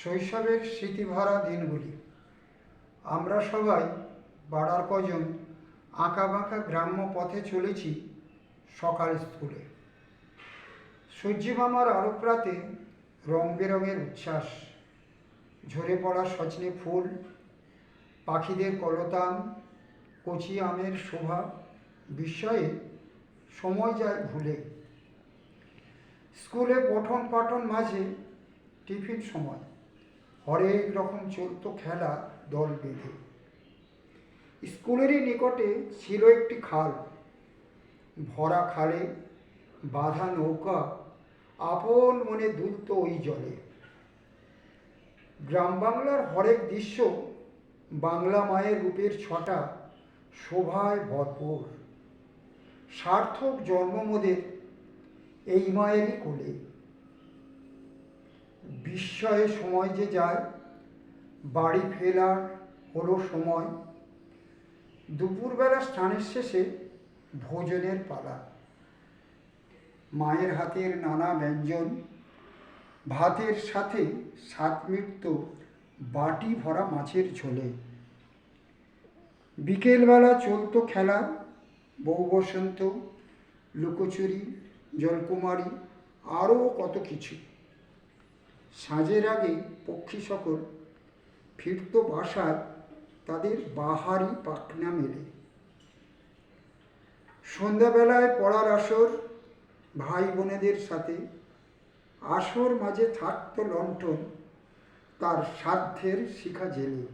শৈশবের স্মৃতিভরা দিনগুলি। আমরা সবাই পাড়ার কজন আঁকাবাঁকা গ্রাম্য পথে চলেছি সকাল স্কুলে। সূর্যিমামার আলোক রাতে রং বেরঙের উচ্ছ্বাস, ঝরে পড়া সজনে ফুল, পাখিদের কলতান, কচি আমের শোভা, বিস্ময়ে সময় যায় ভুলে। স্কুলে পঠন পাঠন মাঝে টিফিন সময়, হরেক রকম চলত খেলা দল বেঁধে। স্কুলেরই নিকটে ছিল একটি খাল, ভরা খালে বাঁধা নৌকা আপন মনে দুলত ওই জলে। গ্রাম বাংলার হরেক দৃশ্য বাংলা মায়ের রূপের ছটা শোভায় ভরপুর। সার্থক জন্ম মোদের এই মায়েরই কোলে। বিস্ময়ে সময় যে যায়, বাড়ি ফেরার হলো সময়। দুপুরবেলা স্নানের শেষে ভোজনের পালা। মায়ের হাতের নানা ব্যঞ্জন, ভাতের সাথে স্বাদ মিটত বাটি ভরা মাছের ঝোলে। বিকেলবেলা চলত খেলা, বউ বসন্ত, লুকোচুরি, জলকুমারী, আরও কত কিছু। সাঁঝের আগে পক্ষী সকল ফিরত বাসায় তাদের বাহারি পাখনা মেলে। সন্ধ্যাবেলায় পড়ার আসর, ভাই বোনেদের সাথে আসর মাঝে থাকত লণ্ঠন তার সাধ্যের শিখা জেলে।